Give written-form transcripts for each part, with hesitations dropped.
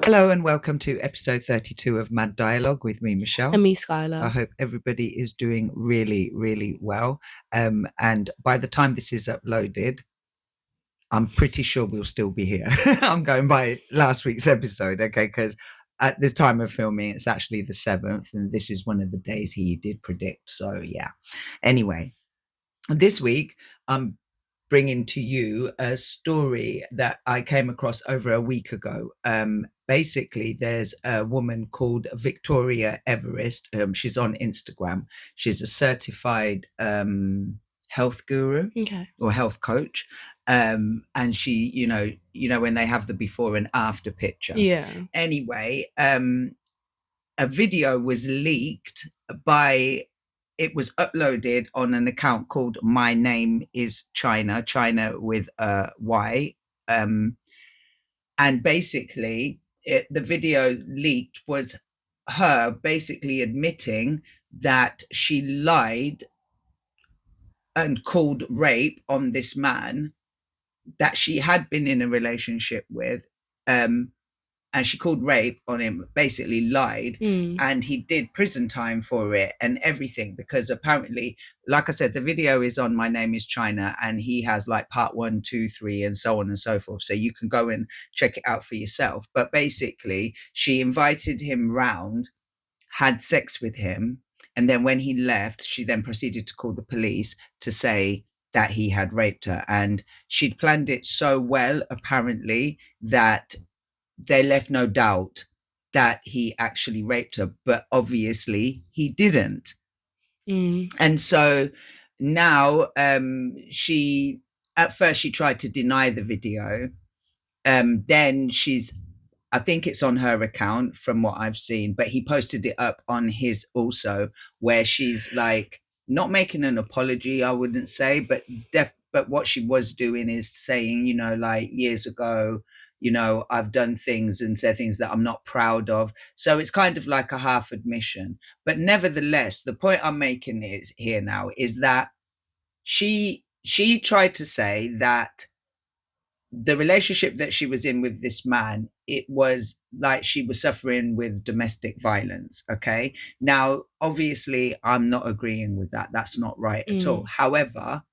Hello and welcome to episode 32 of Mad Dialogue with me, Michelle. And me, I Skylar. hope everybody is doing really, really well. And by the time this is uploaded, I'm pretty sure we'll still be here. I'm going by last week's episode, okay? Because at this time of filming, it's actually the 7th, and this is one of the days he did predict. So, yeah. Anyway, this week, I'm bringing to you a story that I came across over a week ago. Basically, there's a woman called Victoria Everest. She's on Instagram. She's a certified health guru or health coach. And she, you know, when they have the before and after picture. Yeah. Anyway, a video was leaked by, it was uploaded on an account called My Name is China, China with a Y. And basically, the video leaked was her basically admitting that she lied and called rape on this man that she had been in a relationship with. And she called rape on him, basically lied, and he did prison time for it and everything, because apparently, like I said, the video is on My Name is China, and he has like part 1, 2, 3, and so on and so forth. So you can go and check it out for yourself. But basically, she invited him round, had sex with him, and then when he left, she then proceeded to call the police to say that he had raped her. And she'd planned it so well, apparently, that they left no doubt that he actually raped her, but obviously he didn't. And so now she, at first she tried to deny the video. Then I think it's on her account from what I've seen, but he posted it up on his also, where she's like not making an apology, I wouldn't say, but what she was doing is saying, you know, like years ago, you know, I've done things and said things that I'm not proud of. So it's kind of like a half admission. But nevertheless, the point I'm making is here now is that she tried to say that the relationship that she was in with this man, it was like she was suffering with domestic violence. Okay. Now, obviously, I'm not agreeing with that. That's not right at all. However,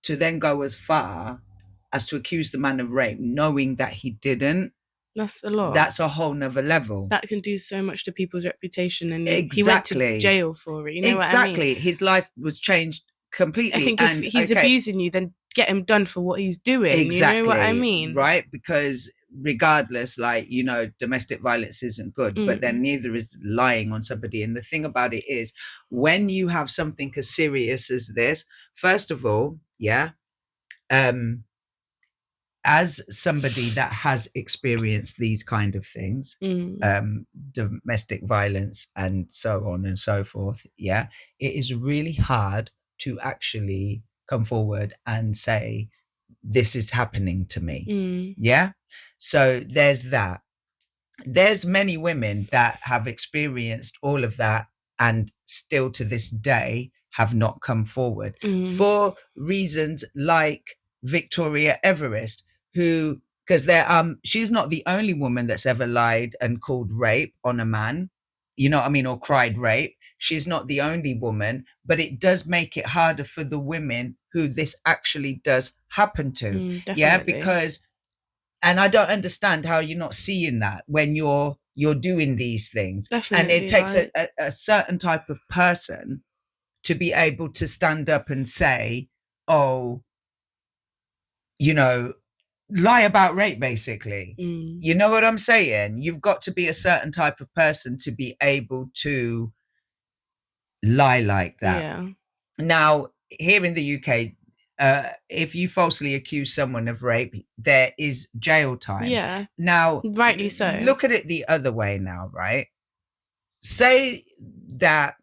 to then go as far as to accuse the man of rape, knowing that he didn't, that's a lot. That's a whole nother level. That can do so much to people's reputation, and he went to jail for it. You know what I mean? His life was changed completely. I think if he's abusing you, then get him done for what he's doing. Exactly. You know what I mean? Right? Because regardless, like, you know, domestic violence isn't good, but then neither is lying on somebody. And the thing about it is, when you have something as serious as this, first of all, yeah, as somebody that has experienced these kind of things, domestic violence and so on and so forth, yeah, it is really hard to actually come forward and say, this is happening to me. Yeah. So there's that. There's many women that have experienced all of that and still to this day have not come forward for reasons like Victoria Everest, who, because she's not the only woman that's ever lied and called rape on a man, you know what I mean, or cried rape. She's not the only woman, but it does make it harder for the women who this actually does happen to. Yeah, because, and I don't understand how you're not seeing that when you're doing these things. Definitely, and it takes a certain type of person to be able to stand up and say, oh, you know, lie about rape, basically. You know what I'm saying? You've got to be a certain type of person to be able to lie like that. Yeah. Now, here in the UK, if you falsely accuse someone of rape, there is jail time. Yeah. Now, rightly so. Look at it the other way now, right? Say that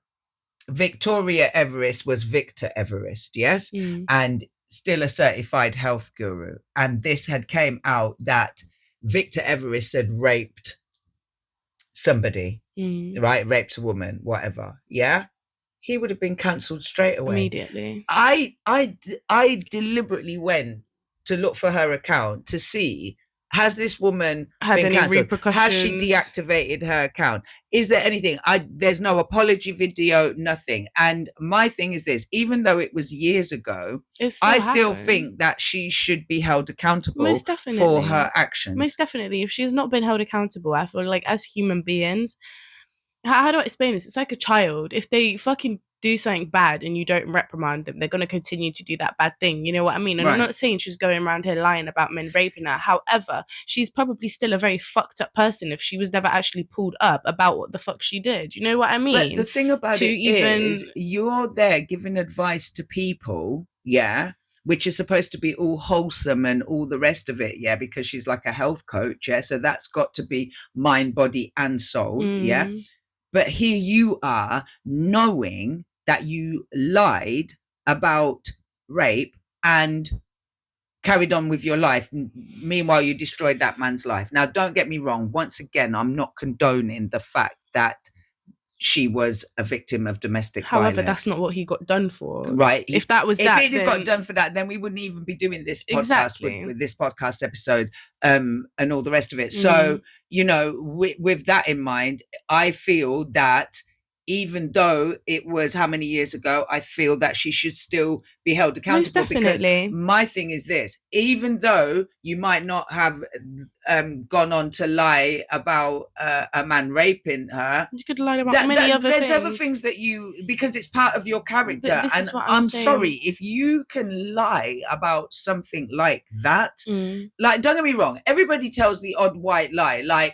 Victoria Everest was Victor Everest, yes? And still a certified health guru. And this had came out that Victor Everest had raped somebody, right? Raped a woman, whatever. Yeah. He would have been cancelled straight away. Immediately. I deliberately went to look for her account to see Has this woman had been any cancelled? repercussions? Has she deactivated her account? Is there anything? There's no apology video, nothing. And my thing is this: even though it was years ago, I still think that she should be held accountable for her actions. Most definitely. If she's not been held accountable, I feel like as human beings, how do I explain this? It's like a child. If they fucking do something bad and you don't reprimand them, they're going to continue to do that bad thing. You know what I mean? And I'm not saying she's going around here lying about men raping her. However, she's probably still a very fucked up person if she was never actually pulled up about what the fuck she did. You know what I mean? But the thing about it is, you're there giving advice to people, yeah, which is supposed to be all wholesome and all the rest of it, yeah, because she's like a health coach, yeah, so that's got to be mind, body, and soul, yeah. But here you are knowing that you lied about rape and carried on with your life. Meanwhile, you destroyed that man's life. Now, don't get me wrong. Once again, I'm not condoning the fact that she was a victim of domestic violence. However, that's not what he got done for. Right. If that was that, if he'd got done for that, then we wouldn't even be doing this podcast exactly. with this podcast episode and all the rest of it. So, you know, with that in mind, I feel that even though it was how many years ago, I feel that she should still be held accountable. Most definitely. Because my thing is this: even though you might not have gone on to lie about a man raping her, you could lie about many other things. There's other things that you, because it's part of your character. And I'm sorry, if you can lie about something like that, like, don't get me wrong, everybody tells the odd white lie, like,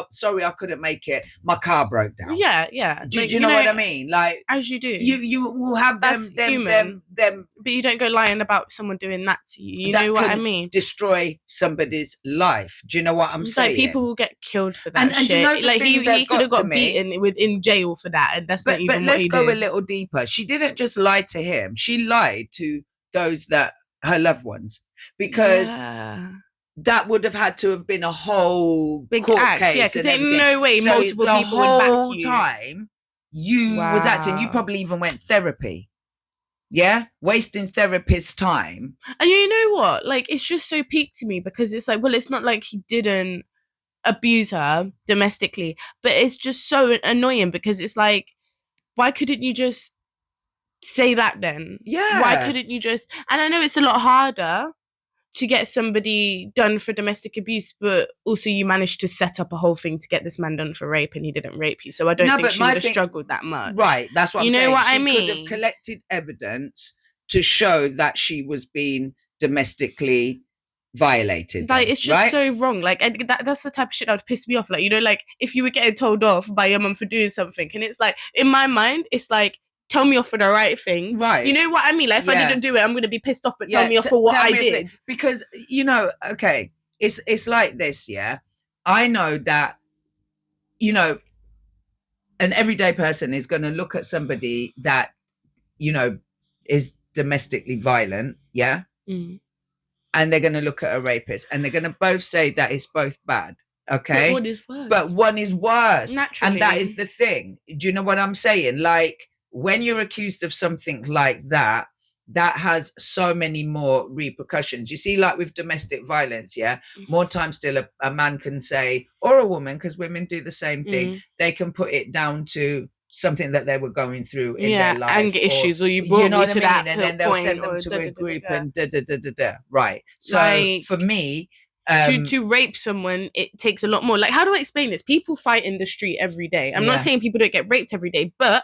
sorry, I couldn't make it, my car broke down. Yeah. Do you know what I mean? Like, as you do, you will have them, but you don't go lying about someone doing that to you. You know what I mean? Destroy somebody's life. Do you know what I'm saying? Like, people will get killed for that shit. You know, like he could have got beaten in jail for that, and that's not even what he did. But let's go a little deeper. She didn't just lie to him. She lied to those that her loved ones, because. Yeah. That would have had to have been a whole big court case. Yeah, because there's no way multiple people would back you. The whole time you was acting, you probably even went therapy. Yeah, wasting therapist's time. And you know what? Like, it's just so peak to me, because it's like, well, it's not like he didn't abuse her domestically, but it's just so annoying, because it's like, why couldn't you just say that then? Yeah. Why couldn't you just? And I know it's a lot harder to get somebody done for domestic abuse, but also you managed to set up a whole thing to get this man done for rape, and he didn't rape you. So I don't think she would have struggled that much. Right, that's what I'm saying. You know what I mean? She could have collected evidence to show that she was being domestically violated. Like, it's just so wrong. Like, that's the type of shit that would piss me off. Like, you know, like, if you were getting told off by your mum for doing something, and it's like, in my mind, it's like, tell me off for the right thing. Right. You know what I mean? Like, if I didn't do it, I'm going to be pissed off, but tell me off for what I did. Because, you know, okay, it's like this, yeah? I know that, you know, an everyday person is going to look at somebody that, you know, is domestically violent, yeah? And they're going to look at a rapist, and they're going to both say that it's both bad. Okay. But one is worse. Naturally. And that is the thing. Do you know what I'm saying? Like, when you're accused of something like that, that has so many more repercussions. You see, like with domestic violence, yeah, more times still a man can say, or a woman, because women do the same thing, they can put it down to something that they were going through in their life. Anger issues, or you brought me to that and then they'll send them to a group and right. So for me, to rape someone, it takes a lot more. Like, how do I explain this? People fight in the street every day. I'm not saying people don't get raped every day, but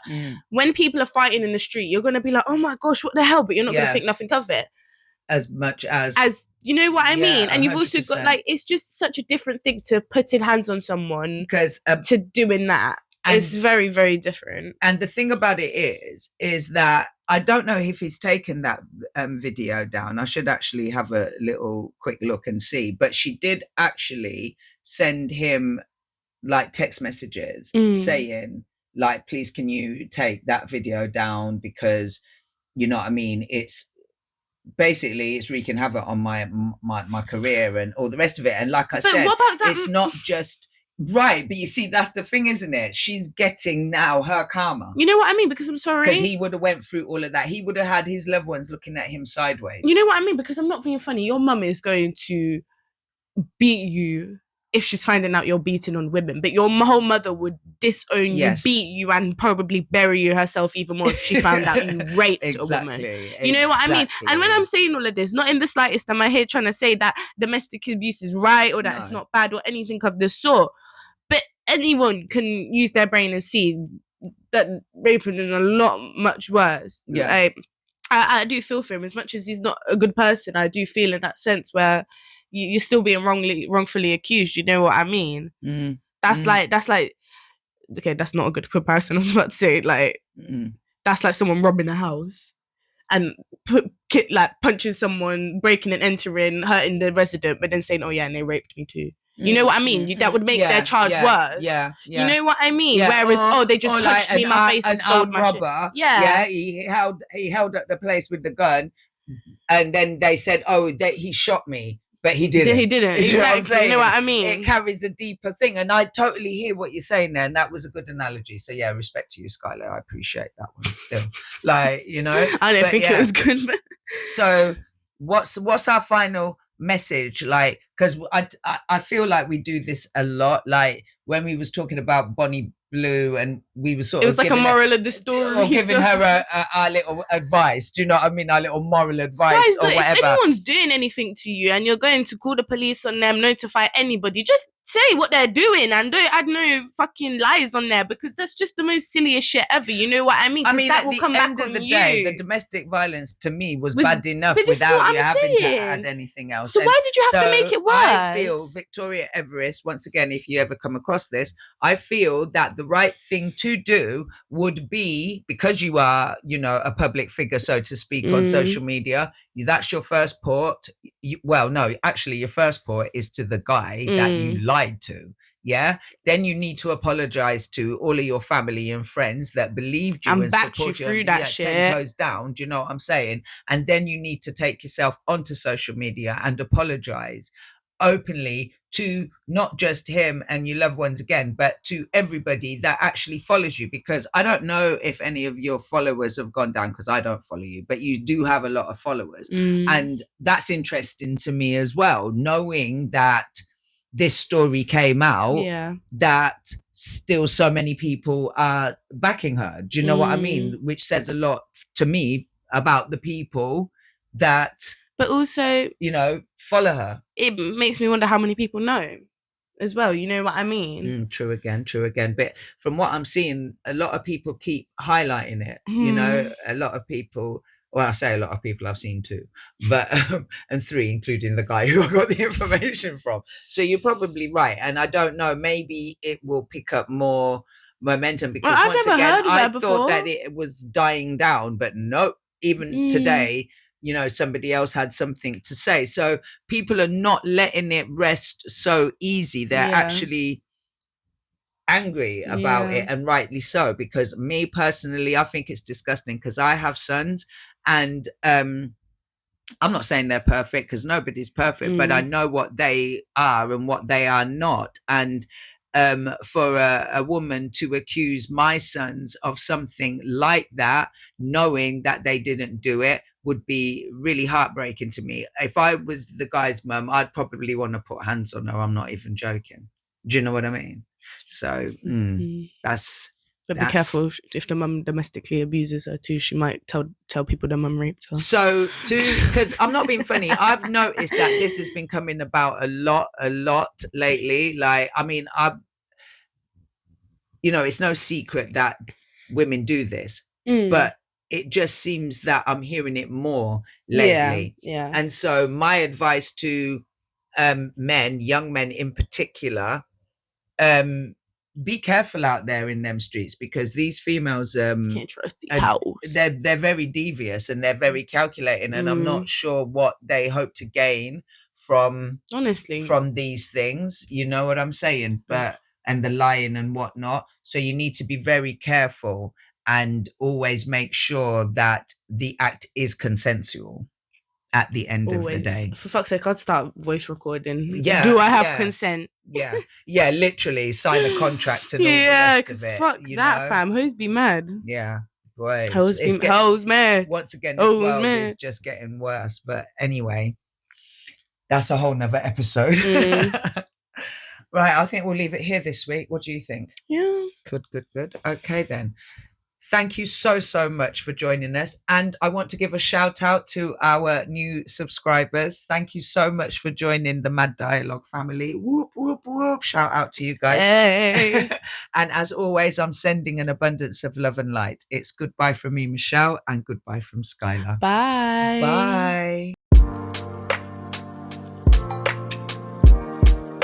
when people are fighting in the street, you're going to be like, oh my gosh, what the hell? But you're not going to think nothing of it. As much as you know what I mean? And you've 100%. Also got, like, it's just such a different thing to putting hands on someone because to doing that. It's very, very different. And the thing about it is that I don't know if he's taken that video down. I should actually have a little quick look and see. But she did actually send him like text messages saying, like, please, can you take that video down? Because, you know what I mean? It's basically, it's wreaking havoc on my career and all the rest of it. And like I said, it's not just... Right, but you see, that's the thing, isn't it? She's getting now her karma. You know what I mean? Because I'm sorry. Because he would have went through all of that. He would have had his loved ones looking at him sideways. You know what I mean? Because I'm not being funny. Your mum is going to beat you if she's finding out you're beating on women, but your whole mother would disown you, beat you, and probably bury you herself even more if she found out you raped a woman. You know what I mean? And when I'm saying all of this, not in the slightest am I here trying to say that domestic abuse is right or that it's not bad or anything of the sort. But anyone can use their brain and see that raping is a lot much worse. Yeah. I do feel for him. As much as he's not a good person, I do feel in that sense where you're still being wrongfully accused. You know what I mean? That's like okay, that's not a good comparison. I was about to say that's like someone robbing a house and punching someone, breaking and entering, hurting the resident, but then saying, "Oh yeah, and they raped me too." You know what I mean? That would make their charge worse. You know what I mean? Whereas, they just punched me in my face and stole my shit. He held up the place with the gun, and then they said, "Oh, he shot me." But he didn't. He didn't. Exactly. You know what I mean? It carries a deeper thing. And I totally hear what you're saying there. And that was a good analogy. So, yeah, respect to you, Skylar. I appreciate that one still. I don't think it was good. But... So what's our final message? Because I feel like we do this a lot. Like when we was talking about Bonnie Blue and we were sort of... It was like a moral of the story. Or giving her our little advice. Do you know what I mean? Our little moral advice. Guys, or whatever. If anyone's doing anything to you and you're going to call the police on them, notify anybody, just say what they're doing and don't add no fucking lies on there, because that's just the most silliest shit ever. You know what I mean? That will come back on you. At the end of the day, the domestic violence to me was bad enough without you having to add anything else. So why did you have to make it worse? I feel, Victoria Everest, once again, if you ever come across this, I feel that the right thing to do would be, because you are, a public figure, so to speak, on social media, that's your first port. Your first port is to the guy that you lied to. Yeah, then you need to apologize to all of your family and friends that believed you and backed you through that shit. 10 toes down. Do you know what I'm saying? And then you need to take yourself onto social media and apologize openly to not just him and your loved ones again, but to everybody that actually follows you. Because I don't know if any of your followers have gone down, because I don't follow you, but you do have a lot of followers. And that's interesting to me as well, knowing that this story came out, that still so many people are backing her. Do you know what I mean? Which says a lot to me about the people that, but also, follow her. It makes me wonder how many people know as well. You know what I mean? True again. But from what I'm seeing, a lot of people keep highlighting it. A lot of people. Well, I say a lot of people, I've seen two, but and three, including the guy who I got the information from. So you're probably right. And I don't know, maybe it will pick up more momentum, because once again, I thought that it was dying down, but no, even today, somebody else had something to say. So people are not letting it rest so easy. They're actually angry about it, and rightly so, because me personally, I think it's disgusting, because I have sons, and I'm not saying they're perfect, because nobody's perfect, but I know what they are and what they are not. And for a woman to accuse my sons of something like that, knowing that they didn't do it, would be really heartbreaking to me. If I was the guy's mum, I'd probably want to put hands on her. I'm not even joking. Do you know what I mean? So that's... But be careful, if the mum domestically abuses her too, she might tell people the mum raped her. So, because I'm not being funny, I've noticed that this has been coming about a lot lately. Like, I mean, it's no secret that women do this, but it just seems that I'm hearing it more lately. Yeah. And so my advice to men, young men in particular, be careful out there in them streets, because these females can't trust these hoes. They're very devious and they're very calculating, and I'm not sure what they hope to gain from these things. You know what I'm saying? But and the lying and whatnot. So you need to be very careful and always make sure that the act is consensual at the end of the day. For fuck's sake, I'd start voice recording. Yeah. Do I have consent? Yeah, literally sign a contract and all the rest of it. Fuck that, fam. Hoes be mad. Yeah. Boy, hoes mad. Once again, this world is just getting worse. But anyway, That's a whole nother episode. Mm. Right, I think we'll leave it here this week. What do you think? Yeah. Good. Okay, then. Thank you so much for joining us. And I want to give a shout out to our new subscribers. Thank you so much for joining the Mad Dialogue family. Whoop, whoop, whoop. Shout out to you guys. Hey. And as always, I'm sending an abundance of love and light. It's goodbye from me, Michelle, and goodbye from Skylar. Bye. Bye.